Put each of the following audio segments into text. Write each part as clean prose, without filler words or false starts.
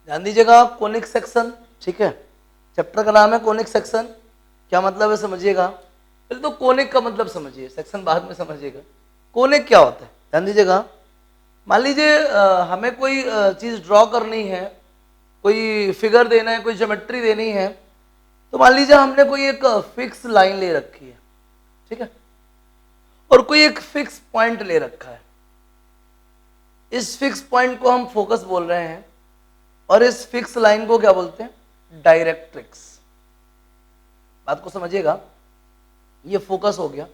ध्यान दीजिएगा, conic section, ठीक है, चैप्टर का नाम है कोनिक सेक्शन। क्या मतलब है समझिएगा, पहले तो कोनिक का मतलब समझिए, सेक्शन बाद में समझिएगा। कोनिक क्या होता है, ध्यान दीजिएगा। मान लीजिए हमें कोई चीज़ ड्रॉ करनी है, कोई फिगर देना है, कोई ज्योमेट्री देनी है, तो मान लीजिए हमने कोई एक फिक्स लाइन ले रखी है, ठीक है, और कोई एक फिक्स पॉइंट ले रखा है। इस फिक्स पॉइंट को हम फोकस बोल रहे हैं और इस फिक्स लाइन को क्या बोलते हैं, डायरेक्ट्रिक्स। बात को समझिएगा, ये फोकस हो गया।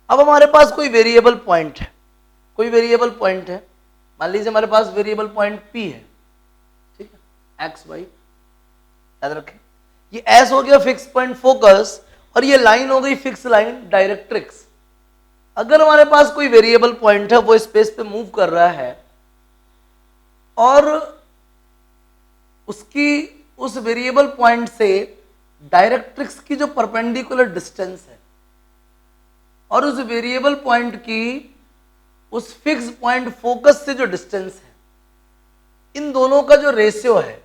अब हमारे पास कोई वेरिएबल पॉइंट है, कोई वेरिएबल पॉइंट है, मान लीजिए हमारे पास वेरिएबल पॉइंट P है, ठीक है, एक्स वाई, याद रखें। ये S हो गया फिक्स पॉइंट फोकस, और ये लाइन हो गई फिक्स लाइन डायरेक्ट्रिक्स। अगर हमारे पास कोई वेरिएबल पॉइंट है, वो स्पेस पे मूव कर रहा है और उसकी उस वेरिएबल पॉइंट से डायरेक्ट्रिक्स की जो परपेंडिकुलर डिस्टेंस है और उस वेरिएबल पॉइंट की उस फिक्स पॉइंट फोकस से जो डिस्टेंस है, इन दोनों का जो रेशियो है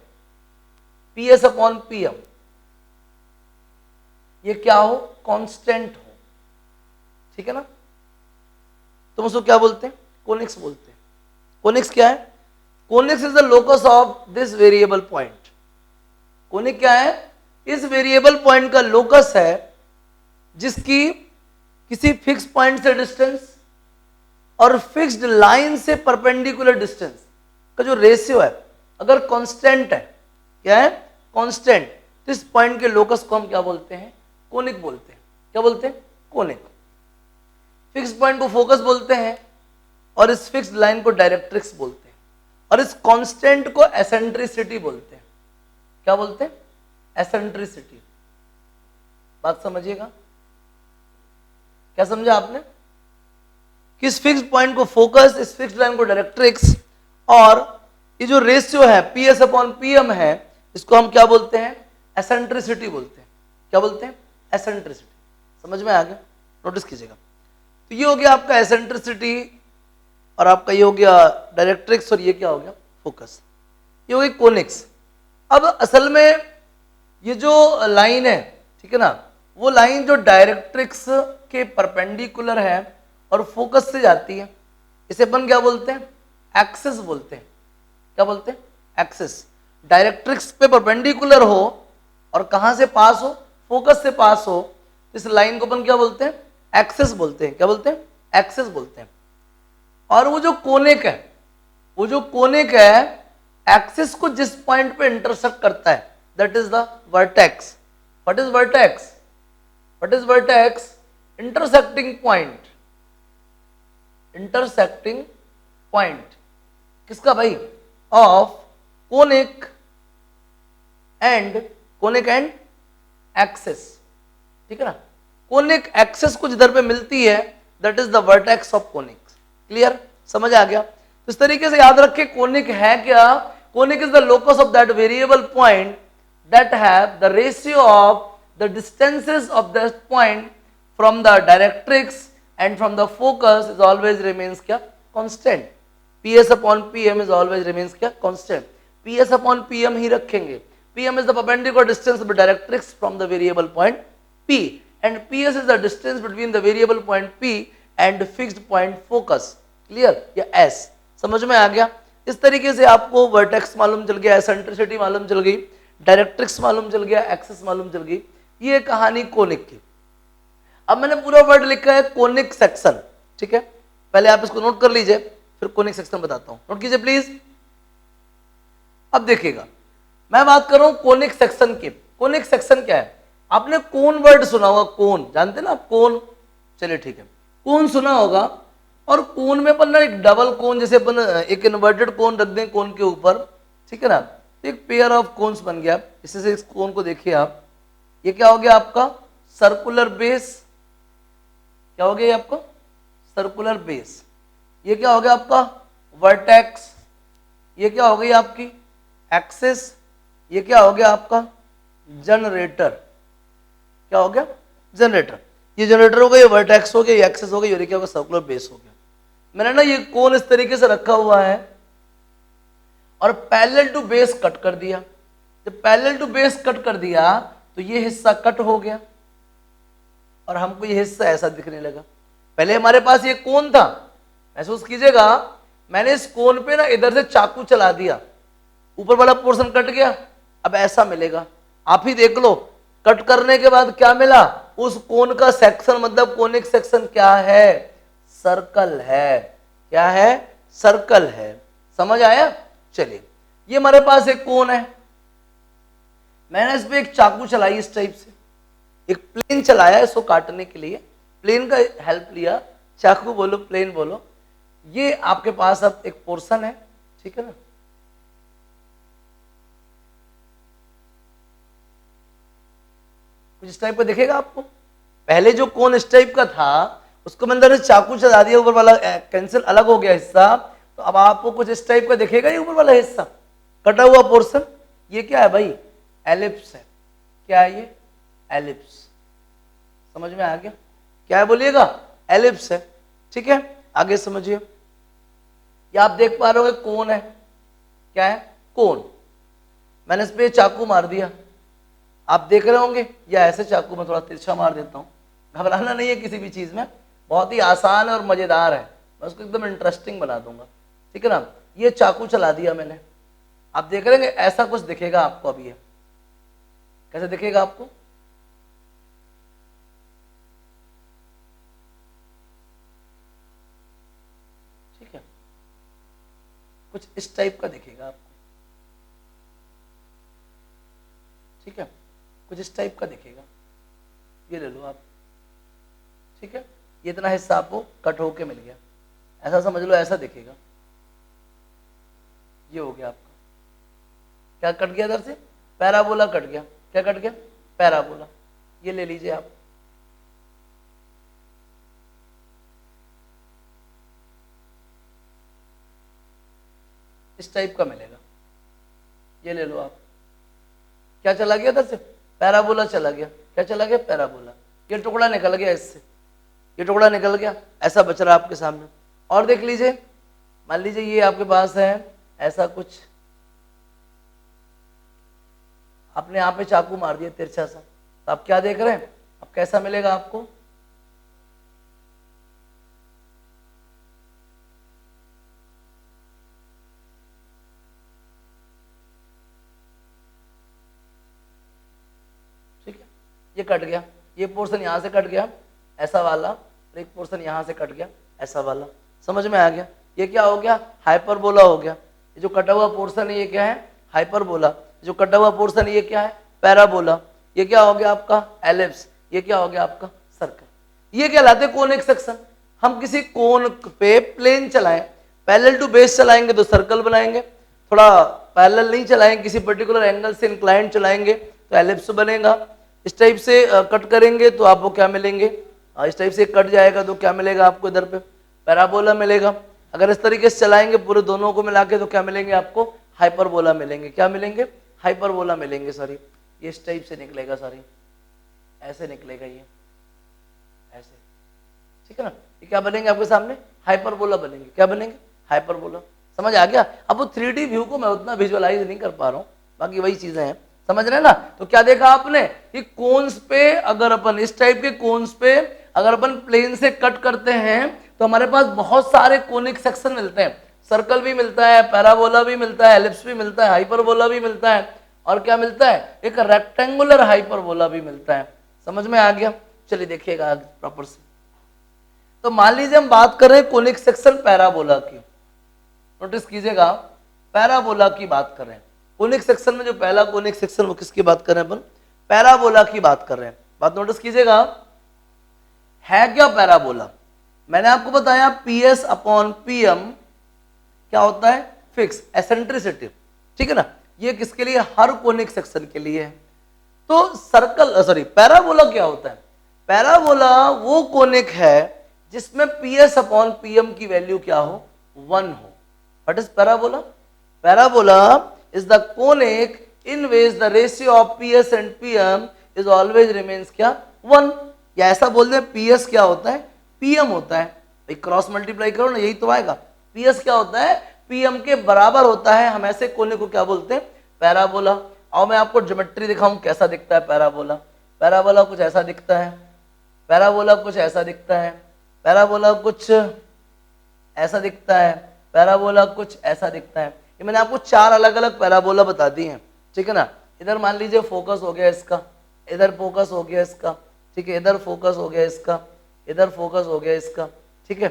PS/PM, ये क्या हो, कांस्टेंट हो, ठीक है ना। तो उसको क्या बोलते हैं, कोनिक्स बोलते हैं। कोनिक्स क्या है, conics is the locus of this variable point. Conic क्या है, इस वेरिएबल पॉइंट का लोकस है जिसकी किसी फिक्स पॉइंट से डिस्टेंस और फिक्स्ड लाइन से परपेंडिकुलर डिस्टेंस का जो रेशियो है, अगर कांस्टेंट है, क्या है, कांस्टेंट, तो इस पॉइंट के लोकस को हम क्या बोलते हैं, कोनिक बोलते हैं। क्या बोलते हैं, कोनिक। फिक्स पॉइंट को फोकस बोलते हैं और इस फिक्स्ड लाइन को डायरेक्ट्रिक्स बोलते हैं, और इस कांस्टेंट को एसेंट्रिसिटी बोलते हैं। क्या बोलते हैं, एसेंट्रिसिटी। बात समझिएगा, क्या समझा आपने, कि इस फिक्स्ड पॉइंट को फोकस, इस फिक्स्ड लाइन को डायरेक्ट्रिक्स, और ये जो रेशियो है PS/PM है, इसको हम क्या बोलते हैं, एसेंट्रिसिटी बोलते हैं। क्या बोलते हैं, एसेंट्रिसिटी। समझ में आ गया, नोटिस कीजिएगा। तो ये हो गया आपका एसेंट्रिसिटी, और आपका ये हो गया डायरेक्ट्रिक्स, और ये क्या हो गया, फोकस। ये हो गई कोनिक्स। अब असल में ये जो लाइन है, ठीक है ना, वो लाइन जो डायरेक्ट्रिक्स के परपेंडिकुलर है और फोकस से जाती है, इसे अपन क्या बोलते हैं, एक्सिस बोलते हैं। क्या बोलते हैं, एक्सिस। डायरेक्ट्रिक्स पे परपेंडिकुलर हो और कहां से पास हो, फोकस से पास हो, इस लाइन को अपन क्या बोलते हैं, एक्सिस बोलते हैं। क्या बोलते हैं, एक्सिस बोलते हैं। और वो जो कोनिक है, वो जो कोनिक है, एक्सिस को जिस पॉइंट पे इंटरसेक्ट करता है, that is the vertex. What is vertex, what is vertex, intersecting point. Intersecting point किसका भाई, ऑफ कोनिक एंड एक्सिस, ठीक है ना। कोनिक एक्सिस को जिधर पे मिलती है, that is the vertex of conic. Clear, समझ आ गया। तो इस तरीके से याद रखिए, कोनिक है क्या, conic is the locus of that variable point that have the ratio of the distances of that point from the directrix and from the focus is always remains क्या, constant. PS/PM is always remains क्या, constant. PS/PM ही रखेंगे। PM is the perpendicular distance of the directrix from the variable point P, and PS is the distance between the variable point P and fixed point focus. Clear? या S समझ में आ गया। इस तरीके से आपको वर्टेक्स मालूम चल गया, एसेंट्रिसिटी मालूम चल गई, डायरेक्ट्रिक्स मालूम चल गया, एक्सिस मालूम चल गई। ये कहानी कोनिक की। अब मैंने पूरा वर्ड लिखा है कोनिक सेक्शन, ठीक है, पहले आप इसको नोट कर लीजिए, फिर कोनिक सेक्शन बताता हूं, नोट कीजिए प्लीज। अब देखिएगा, मैं बात कर रहा हूं कोनिक सेक्शन की। कोनिक सेक्शन क्या है, आपने कोन वर्ड सुना होगा, कोन जानते ना आप, कोन, चलिए ठीक है, कोन सुना होगा। और कोन में अपन ना एक डबल कोन, जैसे अपन एक इन्वर्टेड कोन रख दें कोन के ऊपर, ठीक है ना, तो एक पेयर ऑफ कोन्स बन गया। इसी से इस कोन को देखिए आप, ये क्या हो गया आपका, सर्कुलर बेस। क्या हो गया ये आपका, सर्कुलर बेस। ये क्या हो गया आपका, वर्टेक्स। ये क्या हो गई आपकी, एक्सिस। ये क्या हो गया आपका, जनरेटर। क्या हो गया, जनरेटर। ये जनरेटर हो गया, ये वर्टेक्स हो गया, ये एक्सिस हो गया, ये क्या होगा, सर्कुलर बेस हो गया। मैंने ना ये कोन इस तरीके से रखा हुआ है, और पैरेलल टू बेस कट कर दिया। जब पैरेलल टू बेस कट कर दिया तो ये हिस्सा कट हो गया और हमको ये हिस्सा ऐसा दिखने लगा। पहले हमारे पास ये कोन था, महसूस कीजिएगा, मैंने इस कोन पे ना इधर से चाकू चला दिया, ऊपर वाला पोर्शन कट गया, अब ऐसा मिलेगा। आप ही देख लो, कट करने के बाद क्या मिला, उस कोन का सेक्शन मतलब कोनिक सेक्शन क्या है, सर्कल है। क्या है, सर्कल है। समझ आया? चलिए, ये हमारे पास एक कोन है, मैंने इस पे एक चाकू चलाई इस टाइप से, एक प्लेन चलाया इसको काटने के लिए, प्लेन का हेल्प लिया, चाकू बोलो प्लेन बोलो। ये आपके पास अब एक पोर्शन है, ठीक है ना, कुछ इस टाइप का दिखेगा आपको। पहले जो कोन इस टाइप का था उसको मैंने अंदर चाकू चला दिया, ऊपर वाला कैंसिल अलग हो गया हिस्सा, तो अब आपको कुछ इस टाइप का दिखेगा ये ऊपर वाला हिस्सा कटा हुआ पोर्शन। ये क्या है भाई, एलिप्स है। क्या है ये, एलिप्स। समझ में आ गया? क्या है बोलिएगा, एलिप्स है। ठीक है, आगे समझिए। ये आप देख पा रहे होंगे कोन है। क्या है, कोन। मैंने इस पे चाकू मार दिया, आप देख रहे होंगे, या ऐसे चाकू में थोड़ा तिरछा मार देता हूँ, घबराना नहीं है किसी भी चीज में, बहुत ही आसान और मजेदार है, मैं उसको एकदम इंटरेस्टिंग बना दूंगा। ठीक है ना, ये चाकू चला दिया मैंने, आप देख रहे हैं ऐसा कुछ दिखेगा आपको। अभी है कैसे दिखेगा आपको, ठीक है, कुछ इस टाइप का दिखेगा आपको। ठीक है, कुछ इस टाइप का दिखेगा, ये ले लो आप। ठीक है, ये इतना हिस्सा आपको कट होके मिल गया, ऐसा समझ लो, ऐसा दिखेगा। ये हो गया आपका, क्या कट गया इधर से, पैराबोला कट गया। क्या कट गया, पैराबोला। ये ले लीजिए आप। इस टाइप का मिलेगा, ये ले लो आप। क्या चला गया इधर से, पैराबोला चला गया। क्या चला गया, पैराबोला। ये टुकड़ा निकल गया इससे, ये टुकड़ा निकल गया, ऐसा बच रहा आपके सामने। और देख लीजिए, मान लीजिए ये आपके पास है ऐसा कुछ, आपने यहाँ पे चाकू मार दिया तिरछा सा, तो आप क्या देख रहे हैं, अब कैसा मिलेगा आपको, ठीक है, ये कट गया, ये पोर्शन यहाँ से कट गया ऐसा वाला, और एक पोर्शन यहाँ से कट गया ऐसा वाला। समझ में आ गया? ये क्या हो गया, हाइपरबोला हो गया। ये जो कटा हुआ पोर्शन है ये क्या है, हाइपरबोला। जो कटा हुआ पोर्शन ये क्या है, पैराबोला। ये क्या हो गया आपका, एलिप्स। ये क्या हो गया आपका, सर्कल। ये कहलाते कोनिक सेक्शन। हम किसी कोन पे प्लेन चलाएं, पैरेलल टू बेस चलाएंगे तो सर्कल बनाएंगे, थोड़ा पैरेलल नहीं चलाएंगे, किसी पर्टिकुलर एंगल से इंक्लाइंड चलाएंगे तो एलिप्स बनेगा। इस टाइप से कट करेंगे तो आपको क्या मिलेंगे, इस टाइप से कट जाएगा तो क्या मिलेगा आपको, इधर पे पैराबोला मिलेगा। अगर इस तरीके से चलाएंगे पूरे दोनों को मिला के तो क्या मिलेंगे आपको, हाइपरबोला मिलेंगे। क्या मिलेंगे, हाइपरबोला मिलेंगे। सॉरी, ये इस टाइप से निकलेगा, सॉरी ऐसे निकलेगा ये, ऐसे। ठीक है ना, ये क्या बनेंगे आपके सामने, हाइपरबोला बनेंगे। क्या बनेंगे, हाइपरबोला। समझ आ गया? अब वो 3D व्यू को मैं उतना विजुअलाइज नहीं कर पा रहा हूँ, बाकी वही चीजें हैं, समझ रहे हैं ना। तो क्या देखा आपने कि कोन्स पे, अगर अपन इस टाइप के कोन्स पे अगर अपन प्लेन से कट करते हैं तो हमारे पास बहुत सारे कोनिक सेक्शन मिलते हैं। सर्कल भी मिलता है, पैराबोला भी मिलता है, एलिप्स भी मिलता है, हाइपरबोला भी मिलता है, और क्या मिलता है, एक रेक्टेंगुलर हाइपरबोला भी मिलता है। समझ में आ गया? चलिए देखिएगा प्रॉपर से। तो मान लीजिए हम बात कर रहे हैं कोनिक सेक्शन पैराबोला की, नोटिस कीजिएगा, पैराबोला की बात कर रहे हैं। कोनिक सेक्शन में जो पहला कोनिक सेक्शन वो किसकी बात कर रहे हैं अपन, पैराबोला की बात कर रहे हैं। बात नोटिस कीजिएगा, है क्या पैराबोला, मैंने आपको बताया PS अपॉन PM क्या होता है, फिक्स एसेंट्रिसिटी। ठीक है ना, ये किसके लिए, हर कोनिक सेक्शन के लिए है। तो सर्कल, सॉरी, पैराबोला क्या होता है, पैराबोला वो कोनिक है जिसमें PS अपॉन PM की वैल्यू क्या हो, 1 हो। What is parabola, parabola is the conic in which the ratio of PS and PM is always remains क्या, 1। या ऐसा बोल दें PS क्या होता है, PM होता है। भाई क्रॉस मल्टीप्लाई करो ना, यही तो आएगा। PS क्या होता है, PM के बराबर होता है, हम ऐसे कोने को क्या बोलते हैं, पैराबोला। और मैं आपको ज्योमेट्री दिखाऊं कैसा दिखता है पैराबोला। पैराबोला कुछ ऐसा दिखता है, पैराबोला कुछ ऐसा दिखता है, पैराबोला कुछ ऐसा दिखता है, पैराबोला कुछ ऐसा दिखता है। ये मैंने आपको 4 अलग अलग पैराबोला बता दी हैं, ठीक है ना। इधर मान लीजिए फोकस हो गया इसका, इधर फोकस हो गया इसका, ठीक है, इधर फोकस हो गया इसका, इधर फोकस हो गया इसका, ठीक है।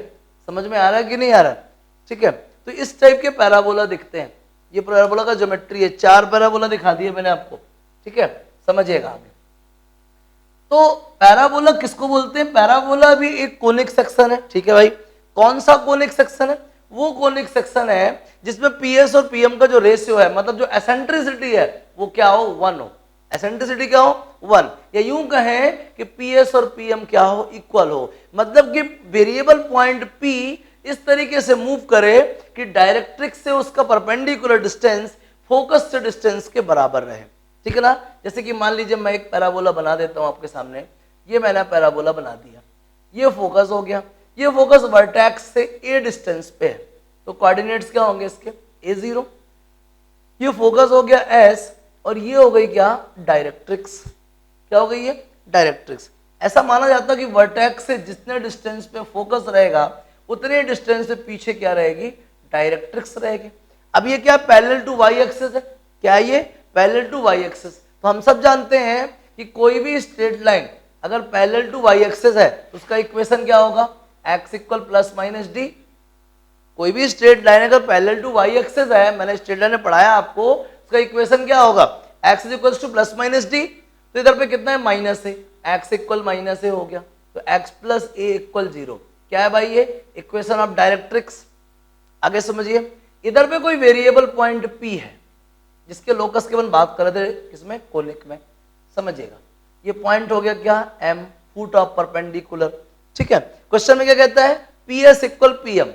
समझ में आ रहा है कि नहीं आ रहा है, ठीक है। तो इस टाइप के पैराबोला दिखते हैं। ये पैराबोला का ज्योमेट्री है, 4 पैराबोला दिखा दिए मैंने आपको, ठीक है, समझिएगा आगे। तो पैराबोला किसको बोलते हैं, पैराबोला भी एक कोनिक सेक्शन है, ठीक है भाई। कौन सा कोनिक सेक्शन है, वो कोनिक सेक्शन है जिसमें PS और PM का जो रेशियो है, मतलब जो एसेंट्रिसिटी है वो क्या हो, 1 हो। एसेंट्रिसिटी क्या हो, 1। या यूं कहें कि PS और PM क्या हो, इक्वल हो। मतलब कि वेरिएबल पॉइंट P इस तरीके से मूव करे कि डायरेक्ट्रिक्स से उसका परपेंडिकुलर डिस्टेंस फोकस से डिस्टेंस के बराबर रहे, ठीक है ना। जैसे कि मान लीजिए मैं एक पैराबोला बना देता हूं आपके सामने, ये मैंने पैराबोला बना दिया, ये फोकस हो गया, ये फोकस वर्टेक्स से a डिस्टेंस पे है, तो कोऑर्डिनेट्स क्या होंगे इसके, a0। ये फोकस हो गया s, और ये हो गई क्या, डायरेक्ट्रिक्स। क्या हो गई ये, डायरेक्ट्रिक्स। ऐसा माना जाता है कि वर्टेक्स से जितने डिस्टेंस पे फोकस रहेगा उतने डिस्टेंस से पीछे क्या रहेगी, डायरेक्ट्रिक्स रहेगी। अब ये क्या, पैरेलल टू y एक्सिस है, क्या ये पैरेलल टू y एक्सिस। तो हम सब जानते हैं कि कोई भी स्ट्रेट लाइन अगर पैरेलल टू y एक्सिस है तो उसका इक्वेशन क्या होगा, x equal plus minus D. कोई भी स्ट्रेट लाइन अगर पैरेलल टू y एक्सिस है, मैंने स्ट्रेट लाइन में पढ़ाया आपको, उसका इक्वेशन क्या होगा, x equal two plus minus D. तो इधर पे कितना है, माइनस है, x इक्वल माइनस ए हो गया, तो x प्लस ए इक्वल 0। क्या है भाई, ये इक्वेशन ऑफ डायरेक्ट्रिक्स। आगे समझिए, इधर पे कोई वेरिएबल पॉइंट P है जिसके लोकस की अपन बात कर रहे थे, किसमें, कोनिक में। समझिएगा, ये पॉइंट हो गया क्या, M, फुट ऑफ परपेंडिकुलर, ठीक है। क्वेश्चन में क्या कहता है, PS इक्वल PM।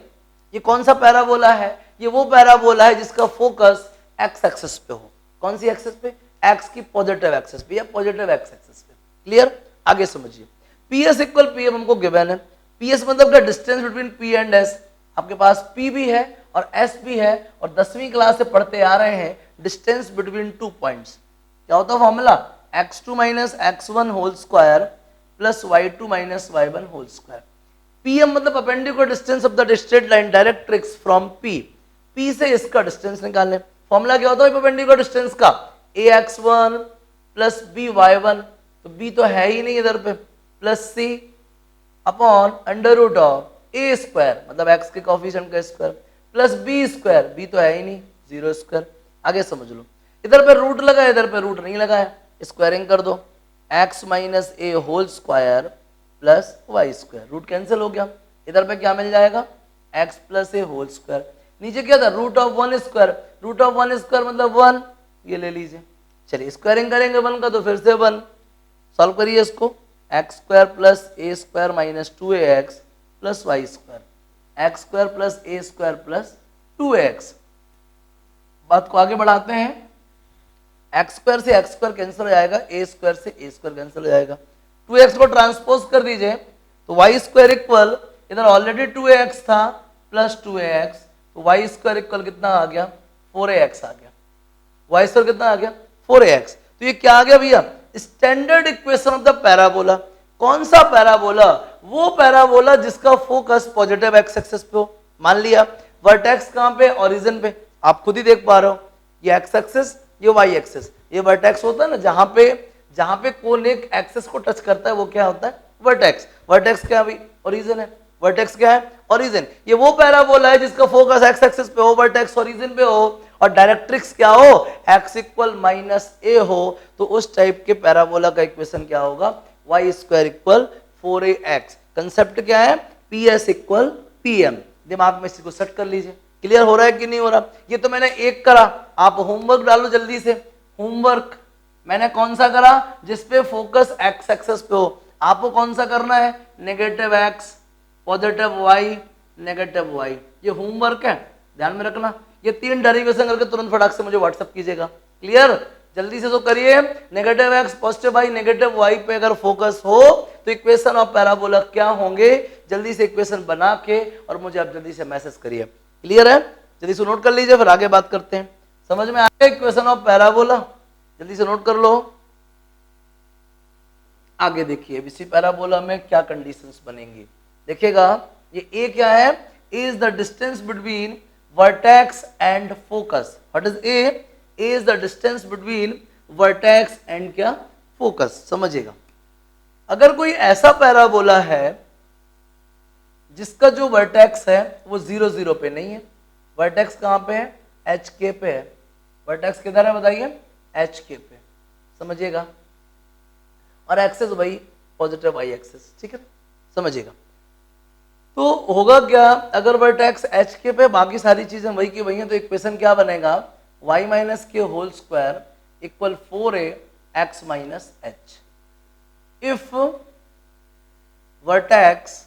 ये कौन सा पैराबोला है, ये वो पैराबोला है जिसका फोकस x एक्सिस पे हो। कौन सी एक्सिस पे, x की पॉजिटिव एक्सिस पे या पॉजिटिव x एक्सिस पे। क्लियर, आगे समझिए। PS इक्वल PM हमको गिवन है। PS मतलब क्या, distance between P and S। आपके पास P भी है और S भी है, और 10वीं क्लास से पढ़ते आ रहे हैं डिस्टेंस बिटवीन 2 पॉइंट्स। क्या होता है formula, x2 minus x1 whole square plus y2 minus y1 whole square. PM मतलब perpendicular distance of the straight line directrix from P से इसका डिस्टेंस निकालने। फॉर्मूला क्या होता है परपेंडिकुलर डिस्टेंस का, ax1 प्लस by1, तो b तो है ही नहीं इधर पे, plus c upon under root of a square, मतलब x के कोफिशिएंट का square, plus b square, b तो है ही नहीं, 0 स्क्वायर। आगे समझ लो, इधर पे रूट लगा है, इधर पे रूट नहीं लगा है, स्क्वायरिंग कर दो, x minus a whole square plus Y square, root cancel हो गया, इधर पे क्या मिल जाएगा, x plus a whole square. नीचे क्या था, root of 1 square, root of 1 square मतलब 1, ये ले लीजिए। चलिए स्क्वायरिंग करेंगे 1 का तो फिर से 1, सॉल्व करिए इसको, x square plus a square minus 2ax plus Y square, x square plus a square plus 2ax। बात को आगे बढ़ाते हैं, एक्स स्क्वायर से एक्स स्क्वायर कैंसिल हो जाएगा, ए स्क्वायर से ए स्क्वायर कैंसिल हो जाएगा, 2x को ट्रांसपोज कर दीजिए तो वाई स्क्वायर इक्वल, इधर ऑलरेडी 2ax था प्लस 2ax, तो वाई स्क्वायर इक्वल कितना आ गया, 4ax आ गया। वाई स्क्वायर कितना आ गया, 4ax। तो ये क्या आ गया भैया, standard equation of the parabola. कौन सा पैराबोला, वो पैराबोला जिसका फोकस पॉजिटिव एक्स एक्सिस पे हो। मान लिया वर्टेक्स कहां पे, ओरिजिन पे, आप खुद ही देख पा रहे हो, ये एक्स एक्सिस, ये वाई एक्सिस, ये वर्टेक्स होता है ना, जहां पे कोन एक एक्सिस को टच करता है वो क्या होता है, वर्टेक्स। वर्टेक्स क्या है, ओरिजिन है, वर्टेक्स क्या है, ओरिजिन। ये वो पैराबोला है जिसका फोकस एक्स एक्सिस पे हो, वर्टेक्स ओरिजिन पे हो, और डायरेक्ट्रिक्स क्या हो, x इक्वल माइनस ए हो, तो उस टाइप के पैराबोला का इक्वेशन क्या होगा, y square equal 4ax। Concept क्या है, PS इक्वल PM। दिमाग में इसी को सेट कर लीजिए। क्लियर हो रहा है कि नहीं हो रहा, ये तो मैंने एक करा, आप होमवर्क डालो जल्दी से। होमवर्क मैंने कौन सा करा, जिसपे फोकस x एक्सिस पे हो, आपको कौन सा करना है, negative x positive y negative y, ये होमवर्क है, ध्यान में रखना। ये 3 डेरिवेशन करके तुरंत फटाक से मुझे व्हाट्सएप कीजिएगा। क्लियर, जल्दी से तो करिए। Negative x positive y negative y पे अगर फोकस हो तो इक्वेशन ऑफ पैराबोला क्या होंगे, जल्दी से इक्वेशन बना के और मुझे आप जल्दी से मैसेज करिए। क्लियर है, जल्दी से नोट कर लीजिए, फिर आगे बात करते हैं। समझ में आ गया इक्वेशन ऑफ पैराबोला? जल्दी से नोट कर लो। आगे देखिए इसी पैराबोला में क्या कंडीशंस बनेंगी, देखिएगा। ये ए क्या है? A is the distance between vertex and focus. What is a? A is the distance between vertex and क्या? फोकस। समझिएगा, अगर कोई ऐसा पैराबोला है जिसका जो वर्टेक्स है वो 0 0 पे नहीं है, वर्टेक्स कहाँ पे है? एच के पे है। वर्टेक्स किधर है बताइए? एच के पे। समझिएगा, और एक्सेस वही पॉजिटिव वाई एक्सेस, ठीक है, समझिएगा। तो होगा क्या, अगर वर्टेक्स एच के पे, बाकी सारी चीजें वही की वही हैं, तो इक्वेशन क्या बनेगा? y minus k whole square equal 4a x minus h. If vertex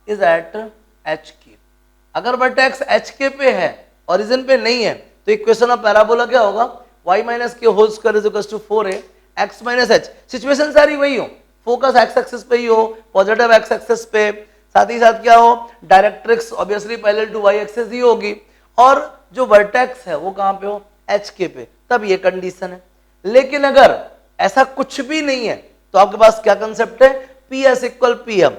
is at h k, अगर वर्टेक्स एच के पे है, ओरिजिन पे नहीं है, तो इक्वेशन ऑफ पैराबोला क्या होगा? y minus k whole square is equal to 4a x minus h. Situation सारी वही हो, फोकस एक्स एक्सिस पे ही हो, पॉजिटिव एक्स एक्सिस पे, साथ ही साथ क्या हो? Directrix obviously parallel to y axis ही होगी, और जो वर्टेक्स है वो कहां पे हो? एच के पे। तब ये कंडीशन है। लेकिन अगर ऐसा कुछ भी नहीं है तो आपके पास क्या कंसेप्ट है? P S equal P M.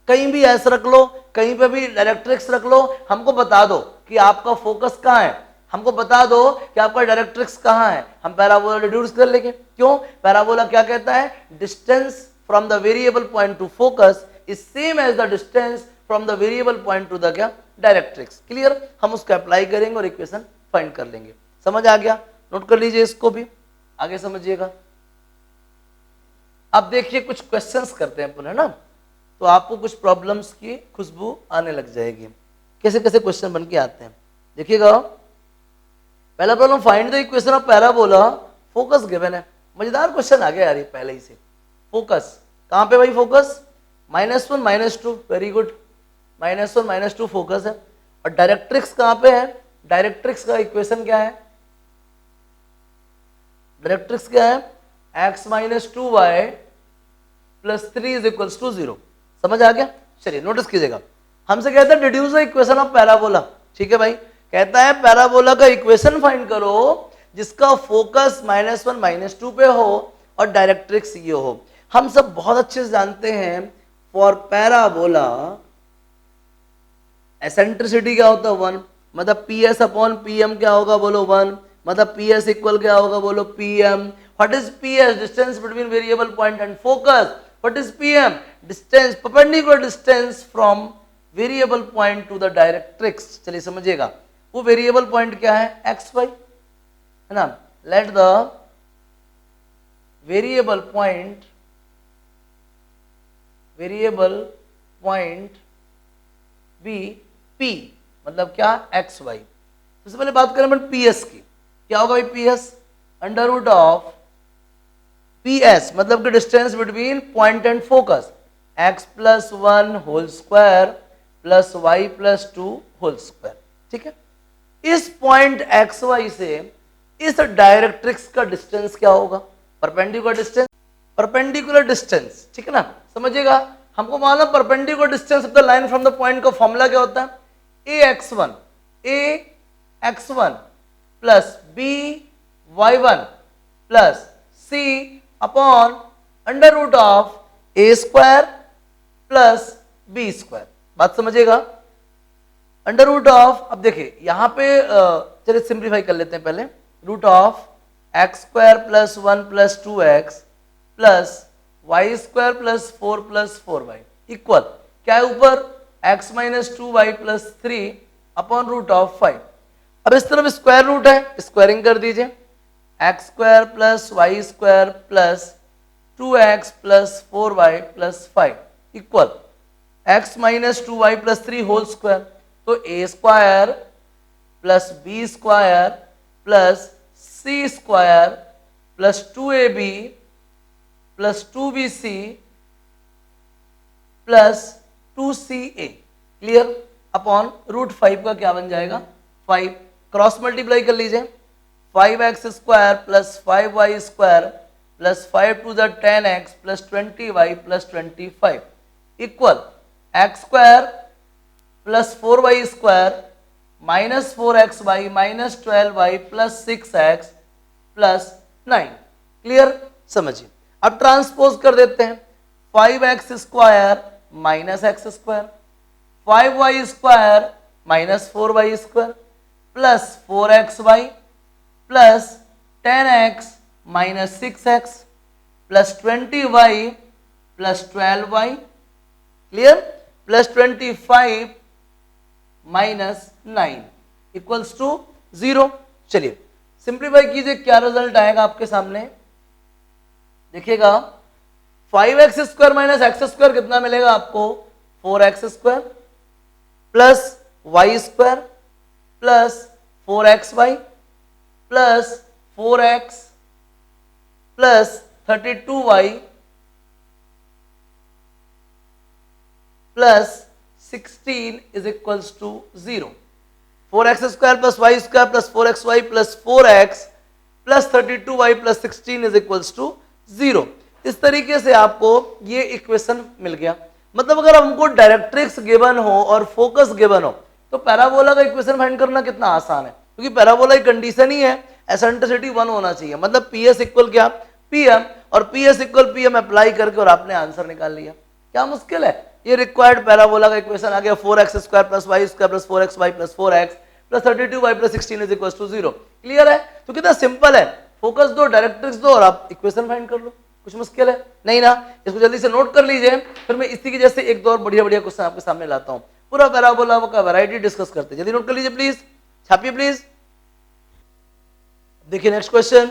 कहीं भी एस रख लो, कहीं पे भी डायरेक्ट्रिक्स रख लो, हमको बता दो कि आपका फोकस कहां है, हमको बता दो कि आपका डायरेक्ट्रिक्स कहां है, हम पैराबोला रिड्यूस कर लेंगे। क्यों? पैराबोला क्या कहता है? Distance from the variable point to focus is same as the distance from the variable point to the क्या? डायरेक्ट्रिक्स। क्लियर? हम उसको अप्लाई करेंगे और इक्वेशन फाइंड कर लेंगे। समझ आ गया? नोट कर लीजिए इसको भी, आगे समझिएगा। अब देखिए कुछ क्वेश्चंस करते हैं पुनः ना, तो आपको कुछ प्रॉब्लम्स की खुशबू आने लग जाएगी। कैसे कैसे क्वेश्चन बन के आते हैं देखिएगा। पहला problem, find the equation of parabola, focus given है। मजेदार क्वेश्चन आ गया यार ये पहले ही से। फोकस कहां पे भाई? Focus -1 -2, very good. -1 -2 फोकस है। और डायरेक्ट्रिक्स कहां पे है? डायरेक्ट्रिक्स का इक्वेशन क्या है? डायरेक्ट्रिक्स क्या है? x minus 2y plus 3 is equal to 0। समझ आ गया? चलिए नोटिस कीजिएगा, हमसे कहता है deduce the equation of parabola. ठीक है भाई, कहता है पैराबोला का इक्वेशन फाइंड करो जिसका फोकस -1 -2 पे हो और डायरेक्ट्रिक्स ये हो। हम सब बहुत अच्छे से जानते हैं फॉर पैराबोला एसेंट्रिसिटी क्या होता है? 1। मतलब P S upon P M क्या होगा? बोलो 1। मतलब पी एस इक्वल क्या होगा? बोलो P M. What is P S? Distance between variable point and focus. What is P M? Distance, perpendicular distance from variable point to the directrix. चलिए समझिएगा, वो वेरिएबल पॉइंट क्या है? एक्स वाई, है ना। Let the variable point be P, मतलब क्या? X Y. सबसे पहले बात करें पी एस की, क्या होगा भाई? P S under root of P S, मतलब कि distance between point and focus, X plus 1 whole square plus Y plus 2 whole square. ठीक है, इस पॉइंट एक्स वाई से इस डायरेक्ट्रिक्स का डिस्टेंस क्या होगा? Perpendicular distance, perpendicular distance. ठीक है ना, समझिएगा। हमको मालूम perpendicular distance of the line from the point का फॉर्मूला क्या होता है? A x one plus b y one plus c upon under root of a square plus b square. बात समझिएगा, अंडर रूट ऑफ, अब देखिए यहां पे चलिए सिंप्लीफाई कर लेते हैं पहले। Root of X square plus 1 plus 2x plus Y square plus 4 plus 4y equal क्या है? ऊपर x minus 2y plus 3 upon root of 5। अब इस तरफ स्क्वायर रूट है, स्क्वायरिंग कर दीजिए। X square plus Y square plus 2x plus 4y plus 5 equal x minus 2y plus 3 whole square. तो a square plus b square plus c square plus 2ab plus 2bc plus 2ca, clear, upon root 5 का क्या बन जाएगा? 5। Cross multiply कर लीजिए, 5x square plus 5y square plus 5 to the 10x plus 20y plus 25 equal X square plus 4y square minus 4x/, minus 12y plus 6x plus 9। Clear? समझिए। अब transpose कर देते हैं, 5x² minus x² 5y² minus 4y² plus 4xy plus 10x minus 6x plus 20y plus 12y। Clear? Plus 25 minus 9 equals to 0। चलिए simplify कीजिए, क्या result आएगा आपके सामने देखिएगा। 5x² माइनस x² कितना मिलेगा आपको? 4x² plus y² plus 4xy plus 4x plus 32y plus 16 is equals to 0। 4x² plus y² plus 4xy plus 4x plus 32y plus 16 is equals to 0। इस तरीके से आपको ये इक्वेशन मिल गया। मतलब अगर हमको डायरेक्ट्रिक्स गिवन हो और फोकस गिवन हो तो पैराबोला का इक्वेशन फाइंड करना कितना आसान है, क्योंकि पैराबोला की कंडीशन ही है एसेंट्रिसिटी 1 होना चाहिए। मतलब PS इक्वल क्या? PM, और PS इक्वल PM अप्लाई करके और आपने आंसर निकाल लिया। क्या मुश्किल है? ये रिक्वायर्ड पैराबोला का इक्वेशन आ गया। 4x² plus y² plus 4xy plus 4x plus 32y plus 16 is equal to 0। Clear है? तो कितना सिंपल है, फोकस दो, डायरेक्ट्रिक्स दो और आप इक्वेशन फाइंड कर लो। कुछ मुश्किल है नहीं ना? इसको जल्दी से नोट कर लीजिए, फिर मैं इसी की जैसे एक दो और बढ़िया बढ़िया क्वेश्चन आपके सामने लाता हूं। पूरा पैराबोला का वैरायटी डिस्कस करते हैं। जल्दी नोट कर लीजिए प्लीज, छापिए प्लीज। देखिए next question.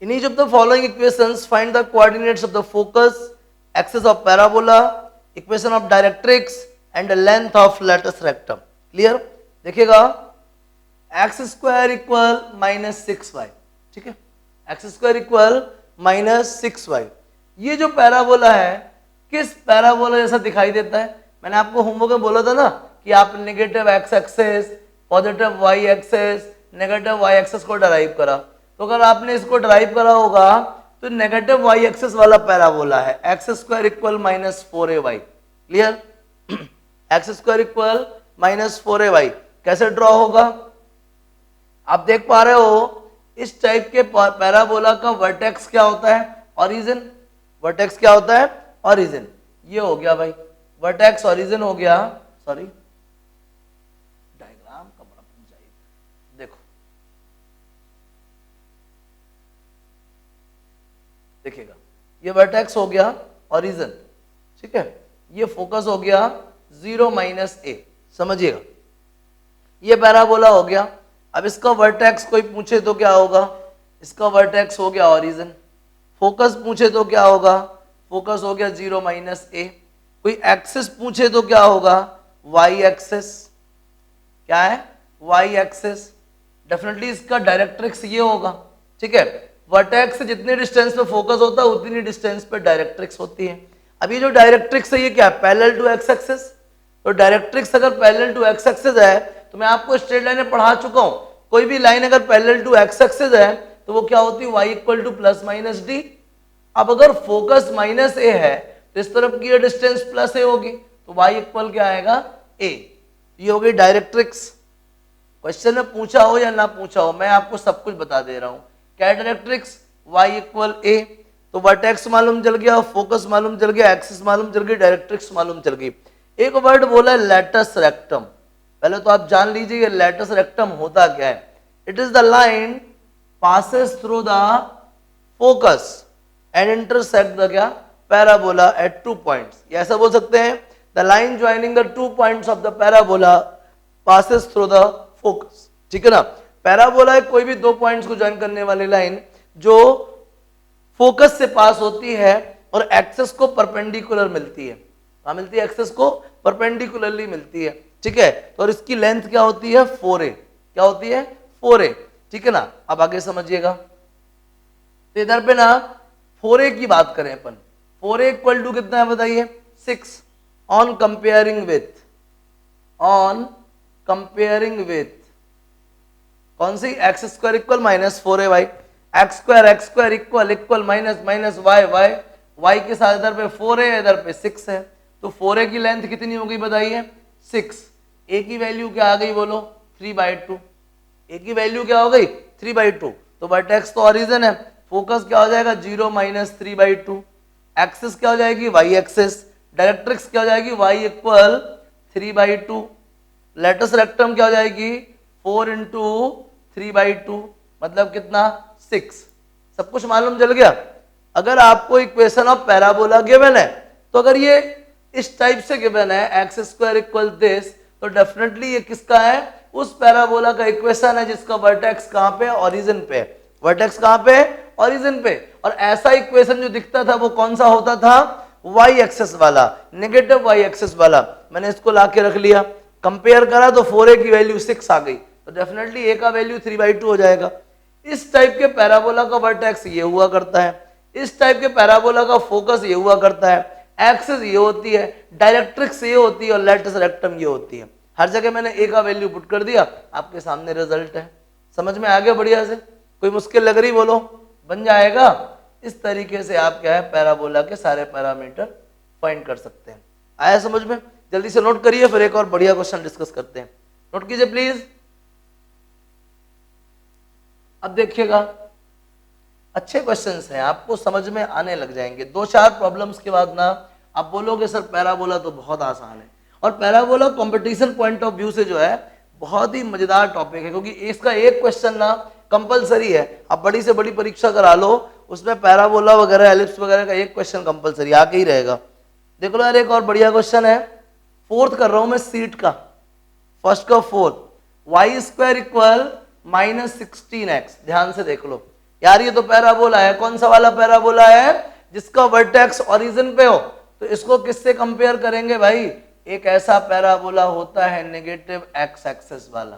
In each of the following equations, find the coordinates of the focus, axis of parabola, equation of directrix and the length of latus rectum. Clear? देखिएगा, x² equal minus 6y, ठीक है, x² equal minus 6y। ये जो parabola है किस parabola जैसा दिखाई देता है? मैंने आपको होमवर्क में बोला था ना कि आप negative x axes, positive y axes, negative y axes को डराइव करा। तो अगर आपने इसको ड्राइव करा होगा तो नेगेटिव y एक्सिस वाला पैराबोला है, x² equal minus 4ay। Clear? x² equal minus 4ay कैसे ड्रॉ होगा? आप देख पा रहे हो इस टाइप के पैराबोला का वर्टेक्स क्या होता है? ओरिजिन। वर्टेक्स क्या होता है? ओरिजिन। ये हो गया भाई वर्टेक्स, ओरिजिन हो गया। सॉरी, डायग्राम का बड़ा चाहिए। देखो देखिएगा, ये वर्टेक्स हो गया ओरिजिन, ठीक है, ये फोकस हो गया 0 माइनस a। समझिएगा, ये पैराबोला हो गया। अब इसका वर्टेक्स कोई पूछे तो क्या होगा? इसका वर्टेक्स हो गया ओरिजिन। फोकस पूछे तो क्या होगा? फोकस हो गया 0 माइनस a। कोई एक्सिस पूछे तो क्या होगा? y axis. क्या है? y axis. डेफिनेटली इसका डायरेक्ट्रिक्स ये होगा, ठीक है। वर्टेक्स से जितने डिस्टेंस पे फोकस होता है उतनी डिस्टेंस पे डायरेक्ट्रिक्स होती है। अब ये जो डायरेक्ट्रिक्स है ये क्या है? Parallel to X axis. तो डायरेक्ट्रिक्स अगर पैरेलल टू एक्स एक्सिस है तो मैं आपको स्ट्रेट लाइनें पढ़ा चुका हूं। कोई भी लाइन अगर पैरेलल टू एक्स एक्सिस है तो वो क्या होती है? y equal two plus minus D. अब अगर फोकस माइनस ए है तो इस तरफ की डिस्टेंस प्लस ए होगी, तो y इक्वल क्या आएगा? a। ये हो गई डायरेक्ट्रिक्स। क्वेश्चन में पूछा हो या ना पूछा हो मैं आपको सब कुछ बता दे रहा हूं। क्या डायरेक्ट्रिक्स? y equal a। तो वर्टेक्स मालूम चल गया, फोकस मालूम चल गया, एक्सिस मालूम चल गई, डायरेक्ट्रिक्स मालूम चल गई। एक वर्ड बोला है लैटस रेक्टम। पहले तो आप जान लीजिए ये लैटस रेक्टम होता क्या है। It is the line passes through the focus and intersect the क्या? Parabola at 2 points. या ऐसा बोल सकते हैं the line joining the 2 points of the parabola passes through the focus. ठीक है ना? पैराबोला है कोई भी 2 पॉइंट्स को ज्वाइन करने वाली लाइन जो फोकस से पास होती है और एक्सेस को परपेंडिकुलर मिलती है। कहां मिलती है? एक्सेस को परपेंडिकुलरली मिलती है, ठीक है। तो और इसकी लेंथ क्या होती है? 4a। क्या होती है? 4a, ठीक है ना। अब आगे समझिएगा, तो इधर पे ना 4a की बात करें अपन, 4a इक्वल टू कितना है बताइए? 6। ऑन कंपेयरिंग विथ कौन सी? X square equal minus 4ay। X square equal minus minus y के साथ इधर पे 4a इधर पे 6 है, तो 4a की लेंथ कितनी हो गई बताइए? 6, ए की वैल्यू क्या आ गई बोलो 3/2, ए की वैल्यू क्या हो गई 3/2, तो वर्टेक्स तो ओरिजिन है, फोकस क्या हो जाएगा 0 - 3/2, एक्सिस क्या हो जाएगी वाई एक्सिस, डायरेक्ट्रिक्स क्या हो जाएगी y इक्वल 3/2, लेटस रेक्टम क्या हो जाएगी 4 × 3/2 मतलब कितना 6। सब कुछ मालूम चल गया। अगर आपको इक्वेशन ऑफ पैराबोला गिवन है तो अगर ये इस टाइप से गिवन है x² इक्वल दिस, तो डेफिनेटली ये किसका है उस पैराबोला का इक्वेशन है जिसका वर्टेक्स कहां पे ओरिजिन पे, वर्टेक्स कहां पे ओरिजिन पे। और ऐसा इक्वेशन जो दिखता था वो कौन सा होता था y एक्सेस वाला, नेगेटिव y एक्सेस वाला। मैंने इसको लाके रख लिया, कंपेयर करा तो 4a की वैल्यू 6 आ गई, तो डेफिनेटली a का वैल्यू 3/2 हो जाएगा। इस टाइप के पैराबोला का वर्टेक्स ये हुआ करता है, इस टाइप के पैराबोला का फोकस ये हुआ करता है, एक्सिस ये होती है, डायरेक्ट्रिक्स ये होती है और लेटस रेक्टम ये होती है। हर जगह मैंने a का वैल्यू पुट कर दिया, आपके सामने रिजल्ट है। समझ में आ गया बढ़िया से? कोई मुश्किल लग रही बोलो, बन जाएगा। इस तरीके से आप क्या है पैराबोला के सारे पैरामीटर फाइंड कर सकते हैं। आया समझ में? जल्दी से नोट करिए, फिर एक और बढ़िया क्वेश्चन डिस्कस करते हैं। नोट कीजिए प्लीज। अब देखिएगा अच्छे क्वेश्चंस हैं, आपको समझ में आने लग जाएंगे। 2-4 प्रॉब्लम्स के बाद ना आप बोलोगे सर पैराबोला तो बहुत आसान है। और parabola competition point of view से जो है बहुत ही मजेदार टॉपिक है, क्योंकि इसका एक क्वेश्चन ना कंपलसरी है। आप बड़ी से बड़ी परीक्षा करा लो, उसमें पैराबोला वगैरह एलिप्स वगैरह का एक क्वेश्चन कंपलसरी आके ही रहेगा। देख लो यार, एक और बढ़िया क्वेश्चन है, 4th कर रहा हूं मैं सीट का, फर्स्ट का 4, y² इक्वल -16x। ध्यान से देख लो यार, ये तो पैराबोला है। कौन सा वाला पैराबोला है? जिसका वर्टेक्स ओरिजिन पे हो। तो इसको किससे कंपेयर करेंगे भाई? एक ऐसा पैराबोला होता है नेगेटिव x एक्सेस वाला,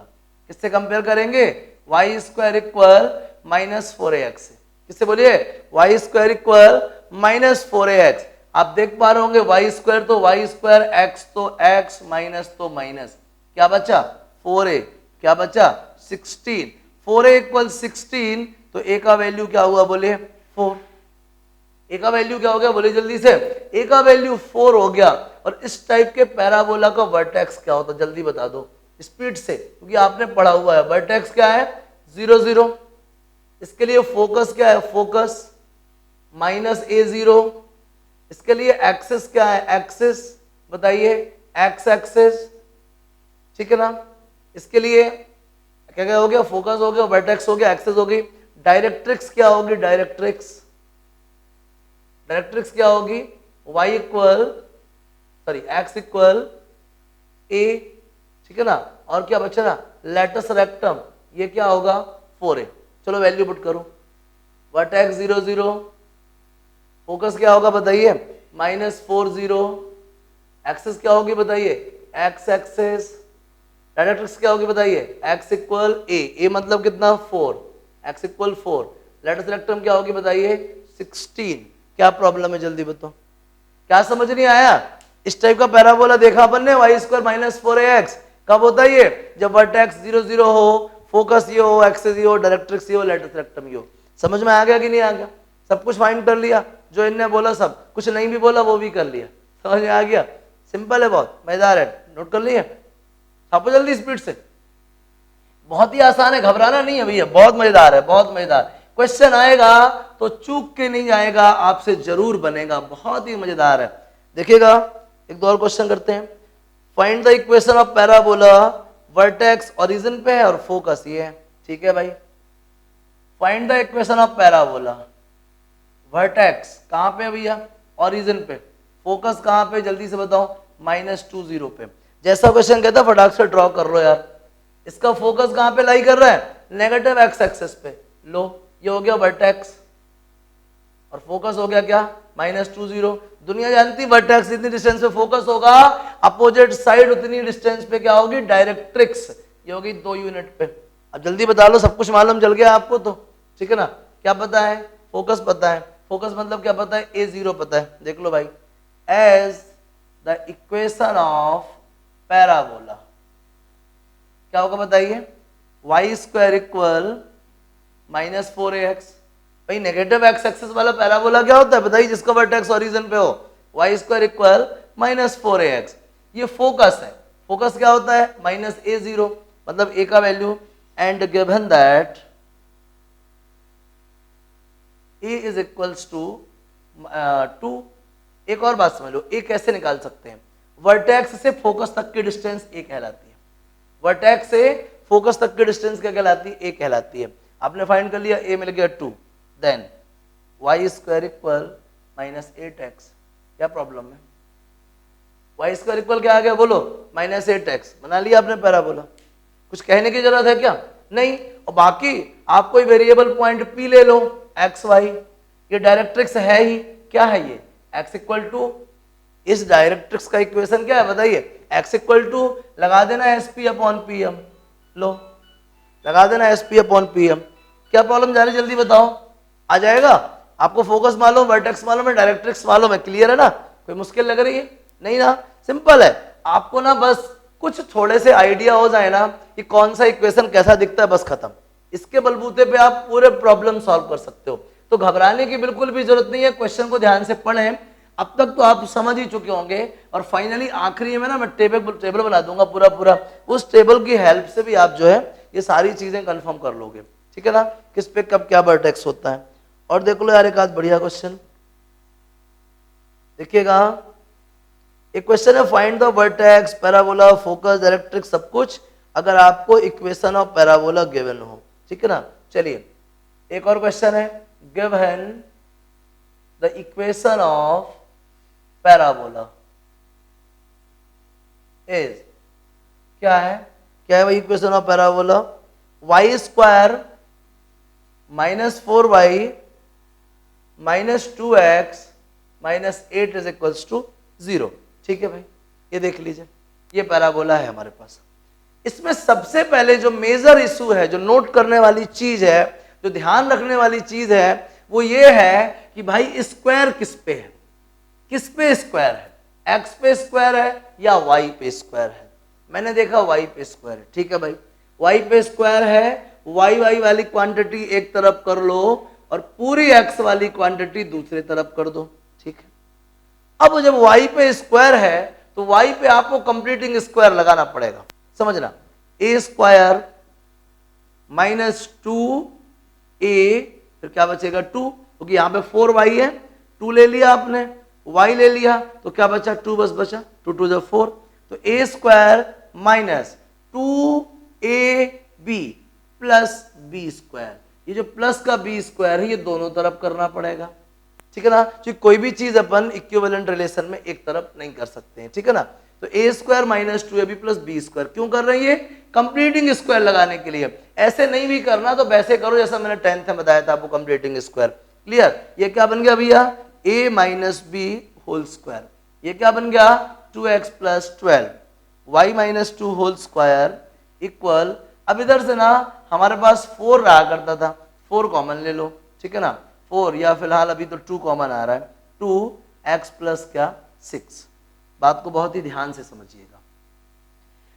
किससे कंपेयर करेंगे? y² इक्वल -4ax से। किससे बोलिए? y² equal -4ax। आप देख पा रहे होंगे y² तो y², x तो x, माइनस तो माइनस, क्या बचा 4a, क्या बचा 16। 4a इक्वल 16, तो a का वैल्यू क्या हुआ बोले 4। a का वैल्यू क्या हो गया बोले जल्दी से? a का वैल्यू 4 हो गया। और इस टाइप के पैराबोला का वर्टेक्स क्या होता है जल्दी बता दो स्पीड से, क्योंकि आपने पढ़ा हुआ है। वर्टेक्स क्या है 0 0, इसके लिए फोकस क्या है फोकस -a0, इसके लिए एक्सिस क्या है एक्सिस बताइए x एक्सिस, ठीक है ना। इसके लिए क्या क्या हो गया? फोकस हो गया, वर्टेक्स हो गया, एक्सिस हो गई। डायरेक्ट्रिक्स क्या होगी? डायरेक्ट्रिक्स क्या होगी? y equal x equal a, ठीक है ना। और क्या बचा ना? लेटस रेक्टम, ये क्या होगा 4a। चलो वैल्यू पुट करो, वर्टेक्स 0 0, फोकस क्या होगा बताइए -40, एक्सिस क्या होगी बताइए x एक्सिस, डायरेक्ट्रिक्स क्या होगी बताइए x इक्वल a मतलब कितना 4, x इक्वल 4, लेटस रेक्टम क्या होगी बताइए 16। क्या प्रॉब्लम है जल्दी बताओ? क्या समझ नहीं आया? इस टाइप का पैराबोला देखा अपन ने, y² -4ax कब होता है ये? जब वर्टेक्स 0 0 हो, फोकस ये हो, एक्सिस ये हो, डायरेक्ट्रिक्स ये हो, लेटस रेक्टम ये हो। समझ में आ गया कि नहीं आ गया? सब कुछ फाइंड कर लिया, जो इनने बोला सब, कुछ नहीं भी बोला वो भी कर लिया। समझ में आ गया? सिंपल है, बहुत मजेदार है। नोट कर लिए? छापो जल्दी स्पीड से, बहुत ही आसान है, घबराना नहीं है भैया, बहुत मजेदार है, बहुत मजेदार। क्वेश्चन आएगा तो चूक के नहीं जाएगा, आपसे जरूर बनेगा, बहुत ही मजेदार है। देखिएगा एक दो और क्वेश्चन करते हैं। Find the equation of parabola, vertex origin पे है और फोकस ये है, ठीक है भाई। Find the equation of parabola, vertex कहां पे है भैया? ओरिजिन पे। फोकस कहां पे जल्दी से बताओ? -20 पे। जैसा क्वेश्चन कहता है फटाक से ड्रॉ कर लो यार। इसका फोकस कहां पे लाई कर रहा है? नेगेटिव x एक्सेस पे। लो ये हो गया वर्टेक्स और फोकस हो गया क्या -20। दुनिया जानती वर्टेक्स जितनी डिस्टेंस पे फोकस होगा, अपोजिट साइड उतनी डिस्टेंस पे क्या होगी? डायरेक्ट्रिक्स। ये होगी 2 यूनिट पे। अब जल्दी बता लो, सब कुछ मालूम चल गया आपको तो, ठीक है ना। क्या पता है? फोकस पता है। फोकस मतलब क्या पता है? a0 पता है। देख लो भाई, as the equation of parabola क्या होगा बताइए? y² equal -4ax। भाई नेगेटिव x एक्सिस वाला पैराबोला क्या होता है बताइए? जिसका वर्टेक्स ओरिजिन पे हो। y² equal -4ax। ये फोकस है। फोकस क्या होता है -a0, मतलब a का value, and given that a is equals to 2। एक और बात समझ लो, a कैसे निकाल सकते हैं, वर्टेक्स से फोकस तक की डिस्टेंस a कहलाती है, वर्टेक्स से फोकस तक की डिस्टेंस क्या कहलाती है, a कहलाती है। आपने फाइंड कर लिया, a मिल गया 2, then y square equal -8x, क्या प्रॉब्लम है, y स्क्वायर इक्वल क्या आ गया बोलो, -8x, बना लिया आपने पैराबोला, कुछ कहने की जरूरत है क्या, नहीं। और बाकी आप कोई वेरिएबल पॉइंट p ले लो, x y, ये डायरेक्ट्रिक्स है ही, क्या है ये, x इक्वल टू, इस डायरेक्ट्रिक्स का इक्वेशन क्या है बताइए, x इक्वल टू लगा देना sp अपॉन pm, लो लगा देना sp अपॉन pm, क्या प्रॉब्लम जा रही जल्दी बताओ, आ जाएगा। आपको फोकस मालूम, वर्टेक्स मालूम है, डायरेक्ट्रिक्स मालूम है, क्लियर है ना, कोई मुश्किल लग रही है, नहीं ना, सिंपल है। आपको ना बस कुछ थोड़े से आइडिया हो जाए ना कि कौन सा इक्वेशन कैसा दिखता है, बस खत्म, इसके बलबूते पे आप पूरे प्रॉब्लम सॉल्व कर सकते हो। तो घबराने की बिल्कुल भी जरूरत नहीं है, क्वेश्चन को ध्यान से पढ़ें, अब तक तो आप समझ ही चुके होंगे, और फाइनली आखिरी में ना मैं टेबल बना दूंगा पूरा, उस टेबल की हेल्प से भी आप जो है ये सारी चीजें कंफर्म कर लोगे, ठीक है ना, किस पे कब क्या वर्टेक्स होता है। और देख लो यार एक आध बढ़िया क्वेश्चन देखिएगा, एक क्वेश्चन है find the vertex, parabola, focus, directrix, सब कुछ अगर आपको इक्वेशन ऑफ पैराबोला गिवन हो, ठीक है ना। चलिए एक और क्वेश्चन है, given the equation of parabola is, क्या है भाई equation of parabola, y square -4y -2x -8 is equals to 0, ठीक है भाई, ये देख लीजिए, ये पैराबोला है हमारे पास। इसमें सबसे पहले जो मेजर इशू है, जो नोट करने वाली चीज है, जो ध्यान रखने वाली चीज है, वो ये है कि भाई स्क्वायर किस पे है, किस पे स्क्वायर है, x पे स्क्वायर है या y पे स्क्वायर है। मैंने देखा y पे स्क्वायर है, ठीक है भाई, y पे स्क्वायर है, y वाली क्वांटिटी एक तरफ कर लो और पूरी x वाली क्वांटिटी दूसरी तरफ कर दो, ठीक है। अब जब y पे स्क्वायर है तो y पे आपको कंप्लीटिंग स्क्वायर लगाना पड़ेगा, समझना, a स्क्वायर -2a, फिर क्या बचेगा 2, क्योंकि यहां पे 4y है, 2 ले लिया आपने, y ले लिया, तो क्या बचा 2 बस बचा, 2 2 जो 4, तो a square -2ab plus b square, ये जो प्लस का b स्क्वायर है ये दोनों तरफ करना पड़ेगा, ठीक है ना, क्योंकि कोई भी चीज अपन इक्विवेलेंट रिलेशन में एक तरफ नहीं कर सकते हैं, ठीक है ना। तो a square -2ab plus b square क्यों कर रहे हैं, ये कंप्लीटिंग स्क्वायर लगाने के लिए। ऐसे नहीं भी करना तो वैसे करो जैसा मैंने 10th में बताया था आपको, कंप्लीटिंग स्क्वायर, क्लियर। ये क्या बन गया भैया, a minus B whole square, ये क्या बन गया 2x plus 12, y minus 2 whole square equal, अब इधर से ना हमारे पास 4 रहा करता था, 4 कॉमन ले लो, ठीक है ना, 4, या फिलहाल अभी तो 2 कॉमन आ रहा है, 2x प्लस क्या 6। बात को बहुत ही ध्यान से समझिएगा,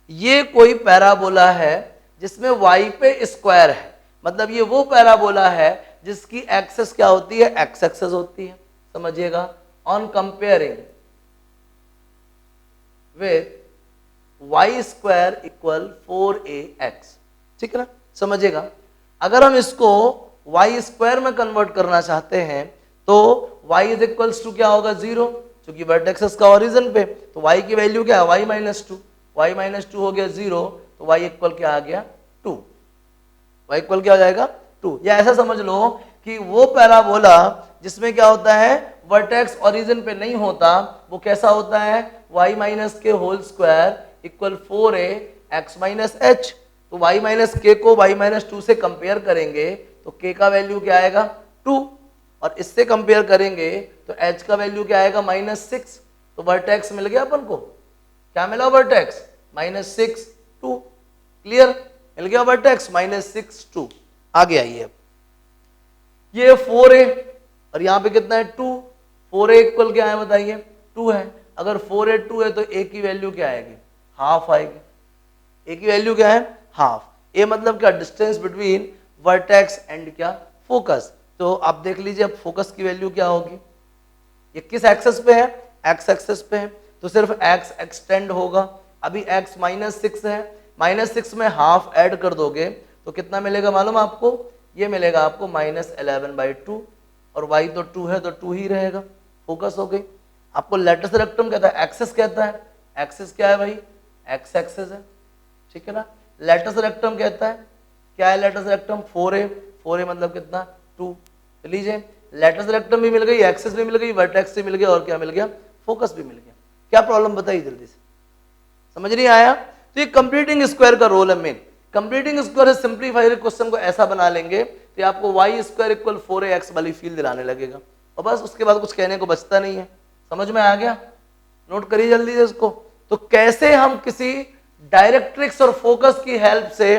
ये कोई पैराबोला है जिसमें y पे स्क्वायर है, मतलब ये वो पैराबोला है जिसकी एक्सेस क्या होती है, x एक्सेस होती है, समझिएगा। On comparing with y square equal 4ax, ठीक है ना, समझिएगा। अगर हम इसको y स्क्वायर में कन्वर्ट करना चाहते हैं तो y इज इक्वल्स टू क्या होगा 0, क्योंकि वर्टेक्सेस का ओरिजिन पे, तो y की वैल्यू क्या है y माइनस 2, y माइनस 2 हो गया 0, तो y इक्वल क्या आ गया 2, y इक्वल क्या हो जाएगा 2। या ऐसा समझ लो कि वो पैराबोला जिसमें क्या होता है वर्टेक्स ओरिजिन पे नहीं होता, वो कैसा होता है y minus k whole square equal 4ax minus h। तो y माइनस के को y माइनस 2 से कंपेयर करेंगे तो k का वैल्यू क्या आएगा 2, और इससे कंपेयर करेंगे तो h का वैल्यू क्या आएगा -6। तो वर्टेक्स मिल गया अपन को, क्या मिला वर्टेक्स -6 2, क्लियर, मिल गया वर्टेक्स -6 2। आगे आइए, ये 4a और यहाँ पे कितना है 2, 4a इक्वल क्या है बताइए 2 है, अगर 4a 2 है तो a की वैल्यू क्या आएगी हाफ आएगी, a की वैल्यू क्या है हाफ, a मतलब क्या डिस्टेंस बिटवीन वर्टेक्स एंड क्या फोकस। तो आप देख लीजिए अब फोकस की वैल्यू क्या होगी, ये किस एक्सेस पे है x एक्सेस पे है, तो सिर्फ x एक्सटेंड होगा, अभी x -6 है, -6 में हाफ ऐड कर दोगे तो कितना मिलेगा मालूम आपको? ये मिलेगा आपको -11/2 और y तो 2 है तो 2 ही रहेगा। फोकस हो गई। आपको लेटस रेक्टम कहता है, एक्सिस कहता है। एक्सिस क्या है भाई? एक्स एक्सिस है, ठीक है ना। लेटस रेक्टम कहता है, क्या है लेटस रेक्टम? 4a। 4a मतलब कितना? 2। लीजिए लेटस रेक्टम भी मिल गई, एक्सिस भी मिल गई, वर्टेक्स भी मिल गया और क्या मिल गया? फोकस भी मिल गया। क्या प्रॉब्लम बताइए जल्दी से, समझ नहीं आया? तो ये कंप्लीटिंग स्क्वायर का रोल है main. Completing square simplified question को ऐसा बना लेंगे तो आपको y² = 4ax वाली फील दिलाने लगेगा और बस उसके बाद कुछ कहने को बचता नहीं है। समझ में आ गया? नोट करिए जल्दी से इसको। तो कैसे हम किसी डायरेक्ट्रिक्स और फोकस की हेल्प से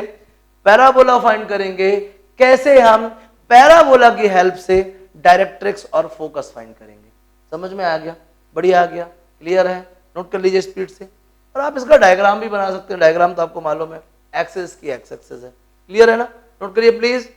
पैराबोला फाइंड करेंगे, कैसे हम पैराबोला की हेल्प से डायरेक्ट्रिक्स और फोकस फाइंड करेंगे। समझ में आ गया? बढ़िया आ गया, क्लियर है? नोट कर लीजिए स्पीड से। और आप इसका डायग्राम भी बना सकते हैं, डायग्राम तो आपको मालूम है, एक्सिस की एक्स एक्सिस है। क्लियर है ना? नोट करिए प्लीज।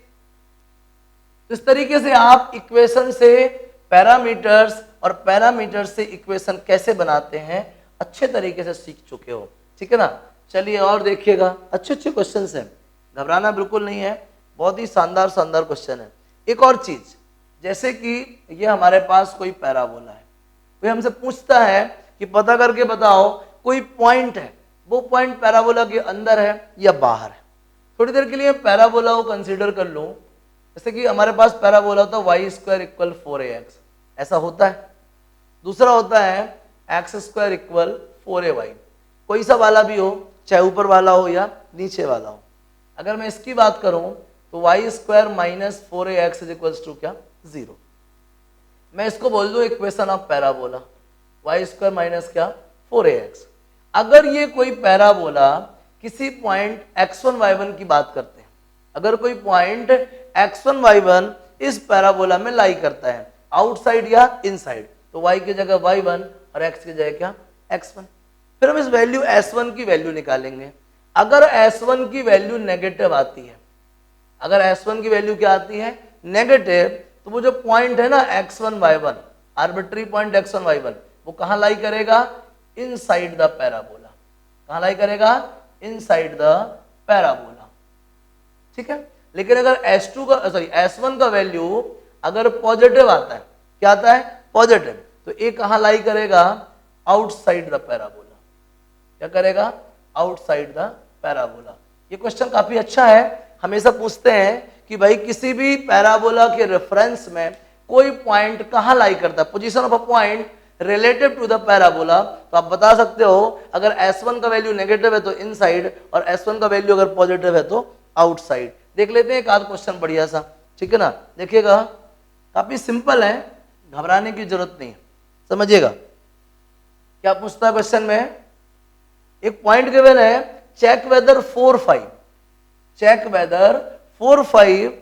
इस तरीके से आप इक्वेशन से पैरामीटर्स और पैरामीटर्स से इक्वेशन कैसे बनाते हैं अच्छे तरीके से सीख चुके हो, ठीक है ना। चलिए और देखिएगा, अच्छे अच्छे क्वेश्चंस हैं, घबराना बिल्कुल नहीं है, बहुत ही शानदार शानदार क्वेश्चन है। एक और चीज, जैसे कि ये हमारे पास कोई पैराबोला है, कोई हमसे पूछता है कि पता करके बताओ कोई पॉइंट है, वो पॉइंट पैराबोला के अंदर है या बाहर है। थोड़ी देर के लिए पैराबोला को कंसीडर कर लूं, जैसे कि हमारे पास पैराबोला होता है y² = 4ax, ऐसा होता है। दूसरा होता है x² = 4ay। कोई सा वाला भी हो, चाहे ऊपर वाला हो या नीचे वाला हो। अगर मैं इसकी बात करूं तो y² - 4ax = क्या? 0। मैं इसको बोल दूं इक्वेशन ऑफ पैराबोला, y² - क्या? 4ax। अगर ये कोई पैराबोला किसी पॉइंट x1 y1 की बात करते हैं, अगर कोई पॉइंट x1 y1 इस पैराबोला में लाई करता है, आउटसाइड या इनसाइड, तो y की जगह y1 और x की जगह क्या? x1। फिर हम इस वैल्यू s1 की वैल्यू निकालेंगे। अगर s1 की वैल्यू नेगेटिव आती है, अगर s1 की वैल्यू क्या आती है? नेगेटिव, तो वो जो पॉइंट है ना x1 y1, arbitrary point x1 y1, वो कहां लाई करेगा? Inside the parabola. कहां लाई करेगा? इनसाइड द पैराबोला, ठीक है। लेकिन अगर S1 का वैल्यू अगर पॉजिटिव आता है, क्या आता है? पॉजिटिव, तो ये कहां लाई करेगा? Outside the parabola. क्या करेगा? Outside the parabola. ये क्वेश्चन काफी अच्छा है, हमेशा पूछते हैं कि भाई किसी भी पैराबोला के रेफरेंस में कोई पॉइंट कहां लाई करता है, position of a point relative to the parabola. तो आप बता सकते हो अगर S1 का वैल्यू नेगेटिव है तो इनसाइड, और S1 का वैल्यू अगर पॉजिटिव है तो आउटसाइड। देख लेते हैं एक आध क्वेश्चन बढ़िया सा, ठीक है ना। देखिएगा काफी सिंपल है, घबराने की जरूरत नहीं है, समझिएगा। क्या पूछता है क्वेश्चन में? एक पॉइंट गिवन है, check whether 4 5, check whether 4 5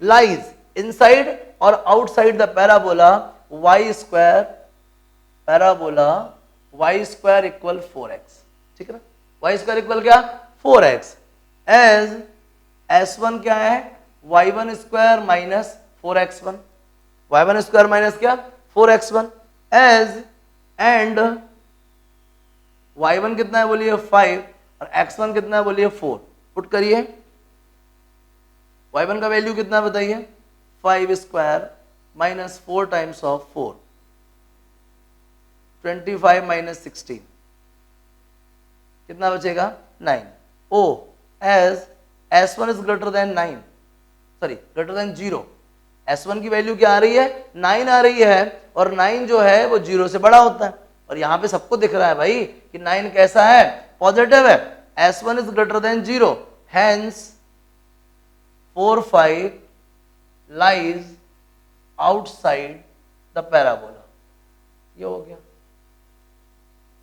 lies inside और outside the parabola y², parabola y² = 4x, ठीक है ना। y² क्या? 4x। एज S1 क्या है? y1² - 4x1, y1² - क्या? 4x1। एज एंड y1 कितना है बोलिए? 5 और x1 कितना है बोलिए? 4। पुट करिए, y1 का वैल्यू कितना बताइए? 5² - 4 टाइम्स ऑफ 4, 25 - 16, कितना बचेगा? 9। Oh as S1 is greater than 9, sorry greater than 0, S1 की वैल्यू क्या आ रही है? 9 आ रही है, और 9 जो है वो 0 से बड़ा होता है, और यहां पे सबको दिख रहा है भाई कि 9 कैसा है? पॉजिटिव है। S1 is greater than 0, hence 4 5 lies outside the parabola। ये हो गया।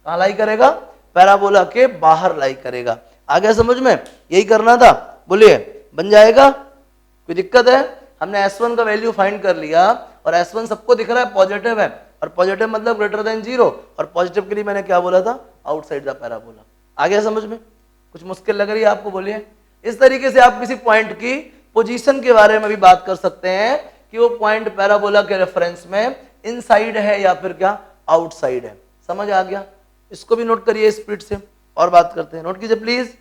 कहां लाई करेगा? पैराबोला के बाहर लाई करेगा। आ गया समझ में? यही करना था, बोलिए बन जाएगा? कोई दिक्कत है? हमने S1 का वैल्यू फाइंड कर लिया, और S1 सबको दिख रहा है पॉजिटिव है, और पॉजिटिव मतलब ग्रेटर देन 0, और पॉजिटिव के लिए मैंने क्या बोला था? Outside the parabola. आ गया समझ में? कुछ मुश्किल लग रही है आपको? बोलिए। इस तरीके से आप किसी पॉइंट की पोजीशन के बारे में भी बात कर सकते हैं कि वो पॉइंट पैराबोला के रेफरेंस में इनसाइड है या फिर क्या? आउटसाइड है। समझ आ गया? इसको भी नोट करिए स्पीड से। और बात करते हैं, नोट कीजिए प्लीज।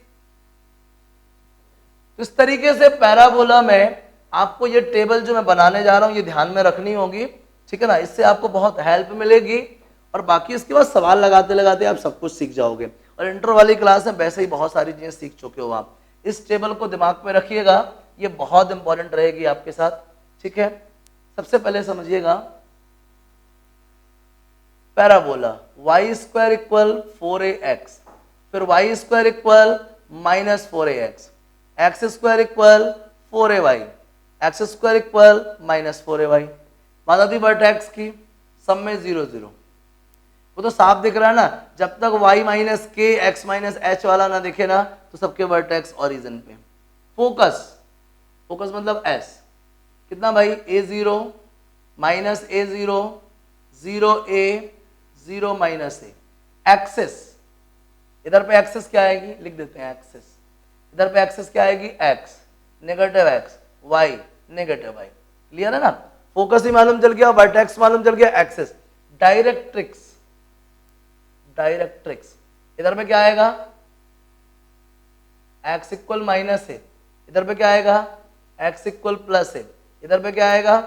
इस तरीके से पैराबोला में आपको ये टेबल जो मैं बनाने जा रहा हूं ये ध्यान में रखनी होगी, ठीक है ना, इससे आपको बहुत हेल्प मिलेगी और बाकी इसके बाद सवाल लगाते लगाते आप सब कुछ सीख जाओगे। और इंटर वाली क्लास में वैसे ही बहुत सारी चीजें सीख चुके हो आप। इस टेबल को दिमाग में रखिएगा, ये बहुत इंपॉर्टेंट रहेगी आपके साथ, ठीक है। सबसे पहले समझिएगा parabola y square equal 4ax, फिर y square equal minus 4ax, x square equal 4ay, x square equal minus 4ay। बात आती वर्टेक्स की, सब में 0 0, वो तो साफ दिख रहा है ना, जब तक y माइनस के एक्स माइनस एच वाला ना दिखे ना तो सबके वर्टेक्स ओरिजिन पे। फोकस, फोकस मतलब s, कितना भाई a0 minus a0 0a 0 minus ए। एक्सेस, इधर पे एक्सेस क्या आएगी, लिख देते हैं एक्सेस, इधर पे एक्सेस क्या आएगी x, negative x, y negative y। Clear है ना, फोकस ही मालूम चल गया, वर्टेक्स मालूम चल गया, एक्सेस। डायरेक्ट्रिक्स, डायरेक्ट्रिक्स इधर पे क्या आएगा x इक्वल माइनस ए, इधर पे क्या आएगा x इक्वल प्लस ए, इधर पे क्या आएगा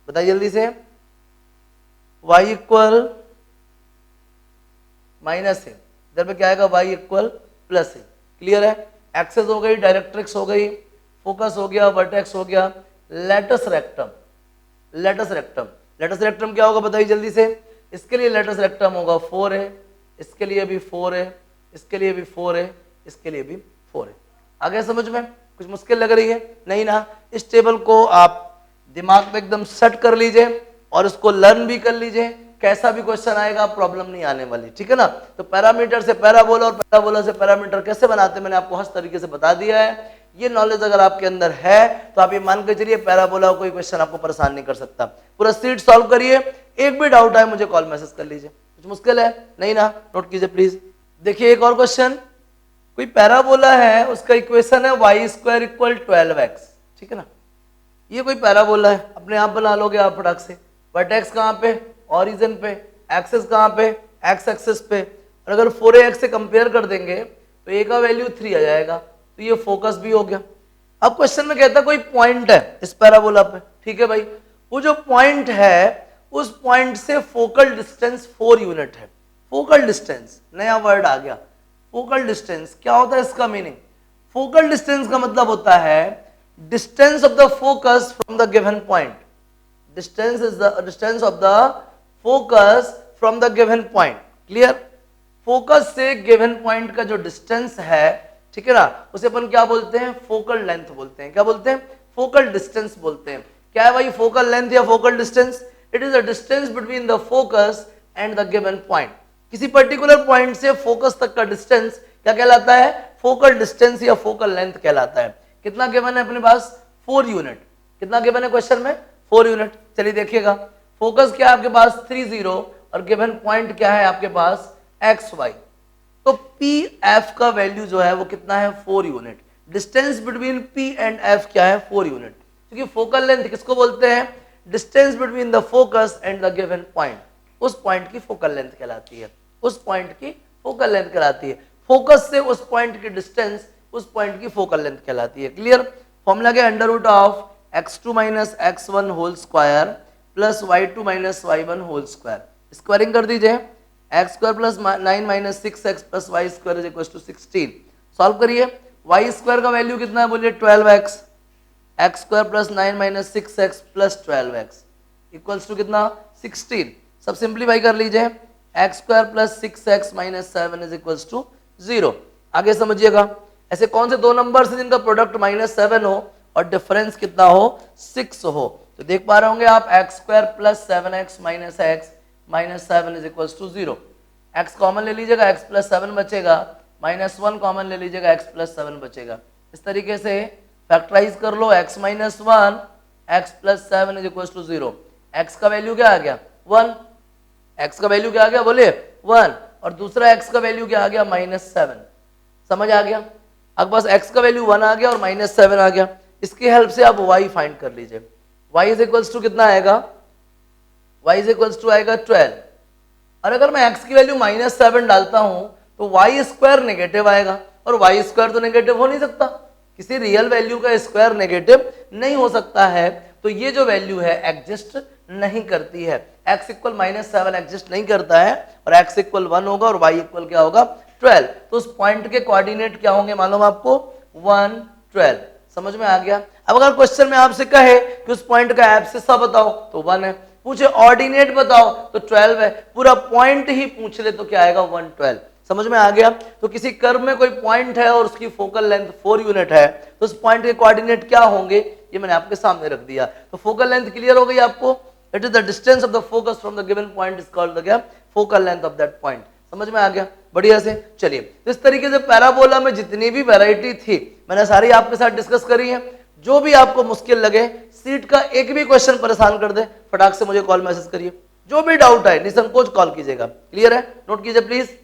बताइए जल्दी से, y इक्वल माइनस ए, इधर पे क्या आएगा y इक्वल प्लस ए। क्लियर है, एक्सेस हो गई, डायरेक्ट्रिक्स हो गई, फोकस हो गया, वर्टेक्स हो गया। Latus rectum, latus rectum, latus rectum क्या होगा बताइए जल्दी से। इसके लिए लेटस रेक्टम होगा 4 है, इसके लिए भी 4 है, इसके लिए भी 4 है, इसके लिए भी 4 है। आगे समझ में कुछ मुश्किल लग रही है नहीं ना। इस टेबल को आप दिमाग में एकदम सेट कर लीजिए और इसको लर्न भी कर लीजिए, कैसा भी क्वेश्चन आएगा प्रॉब्लम नहीं आने वाली, ठीक है ना। तो पैरामीटर से पैराबोला और पैराबोला से पैरामीटर कैसे बनाते हैं मैंने आपको हर तरीके से बता दिया है। ये नॉलेज अगर आपके अंदर है तो आप ये मान के चलिए पैराबोला कोई क्वेश्चन आपको परेशान नहीं कर सकता। पूरा सीट सॉल्व करिए, एक भी डाउट आए मुझे कॉल मैसेज कर लीजिए। कुछ मुश्किल है नहीं ना, नोट कीजिए प्लीज। देखिए एक और क्वेश्चन, कोई पैराबोला है उसका इक्वेशन है y स्क्वायर इक्वल 12x, ठीक है ना। ये कोई पैराबोला है, अपने आप बना लोगे आप फटाक से। वर्टेक्स कहाँ पे, ओरिजिन पे, एक्सेस कहाँ पे, एक्स एक्सेस पे। और अगर 4ax से कंपेयर कर देंगे तो a का वैल्यू 3 आ जाएगा, तो ये फोकस भी हो गया। अब क्वेश्चन में कहता है कोई पॉइंट है इस पैराबोला पे, ठीक है भाई, वो जो पॉइंट है उस पॉइंट से फोकल डिस्टेंस 4 यूनिट है। फोकल डिस्टेंस, नया वर्ड आ गया, फोकल डिस्टेंस क्या होता है इसका मीनिंग। फोकल डिस्टेंस का मतलब होता है distance of the focus from the given point. Distance is the distance of the focus from the given point. Clear, focus से गिवन पॉइंट का जो डिस्टेंस है, ठीक है ना, उसे अपन क्या बोलते हैं, फोकल लेंथ बोलते हैं। क्या बोलते हैं, फोकल डिस्टेंस बोलते हैं। क्या है भाई फोकल लेंथ या focal distance, it is the distance between the focus and the given point. किसी पर्टिकुलर पॉइंट से फोकस तक का डिस्टेंस क्या कहलाता है, फोकल डिस्टेंस या फोकल लेंथ कहलाता है। कितना गिवन है अपने पास, 4 यूनिट। कितना गिवन है क्वेश्चन में, 4 यूनिट। चलिए देखिएगा, फोकस क्या है आपके पास 3 0 और गिवन पॉइंट क्या है आपके पास एक्स वाई। तो पी एफ का वैल्यू जो है वो कितना है, 4 unit. Distance between P and F क्या है, 4 यूनिट। क्योंकि फोकल लेंथ किसको बोलते हैं, distance between the focus and the given point. उस पॉइंट की फोकल लेंथ कहलाती है, उस पॉइंट की फोकल लेंथ कहलाती है। फोकस से उस पॉइंट की डिस्टेंस उस पॉइंट की फोकल लेंथ कहलाती है। क्लियर, फॉर्मूला क्या, under root of x2 minus x1 whole square plus y2 minus y1 whole square. Squaring कर दीजिए, x square plus 9 minus 6x plus Y square is equal to 16। Solve करिए, Y square का value कितना है बोलिए 12x, X square plus 9 minus 6x plus 12x equals to कितना 16। सब simplify कर लीजिए, X square plus 6x minus 7 is equals to 0। आगे समझिएगा, ऐसे कौन से दो नंबर से जिनका प्रोडक्ट -7 हो और डिफरेंस कितना हो 6 हो। तो देख पा रहे होंगे आप, X square plus 7x minus x minus 7 is equals to 0। x common ले लीजिएगा, x प्लस 7 बचेगा, -1 कॉमन ले लीजिएगा, x प्लस 7 बचेगा। इस तरीके से फैक्टराइज कर लो, x minus 1 x plus 7 is equals to 0। x का वैल्यू क्या आ गया 1, x का वैल्यू क्या आ गया बोलिए 1, और दूसरा x का वैल्यू क्या आ गया -7। समझ आ गया, अब बस x का वैल्यू 1 आ गया और -7 आ गया। इसकी हेल्प से आप y फाइंड कर लीजिए। y इज इक्वल्स टू कितना आएगा, y इज इक्वल्स टू आएगा 12। और अगर मैं x की वैल्यू -7 डालता हूं तो वाई स्क्वायर नेगेटिव आएगा, और वाई स्क्वायर तो नेगेटिव हो नहीं सकता, किसी रियल वैल्यू का स्क्वायर नेगेटिव नहीं हो सकता है, तो ये जो वैल्यू है एग्जिस्ट नहीं करती है। x इक्वल -7 एग्जिस्ट नहीं करता है, और x इक्वल 1 होगा और y इक्वल क्या होगा 12। तो उस पॉइंट के कोऑर्डिनेट क्या होंगे मालूम आपको 1 12। समझ में आ गया। अब अगर क्वेश्चन में आपसे कहे कि उस पॉइंट का एब्सिस बताओ तो 1 है, पूछे ऑर्डिनेट बताओ तो 12 है, पूरा पॉइंट ही पूछ ले तो क्या आएगा 112। समझ में आ गया। तो किसी कर्व में कोई पॉइंट है और उसकी फोकल लेंथ 4 यूनिट है, तो उस पॉइंट के कोऑर्डिनेट क्या होंगे ये मैंने आपके सामने रख दिया। तो फोकल लेंथ क्लियर हो गई आपको। It is the distance of the focus from the given point is called the क्या focal length of that point. समझ में आ गया बढ़िया से। चलिए तो इस तरीके से पैराबोला में जितनी भी वैरायटी थी मैंने सारी आपके साथ डिस्कस करी है। जो भी आपको मुश्किल लगे, सीट का एक भी क्वेश्चन परेशान कर दे, फटाक से मुझे कॉल मैसेज करिए। जो भी डाउट है निसंकोच कॉल कीजिएगा। क्लियर है, नोट कीजिए प्लीज।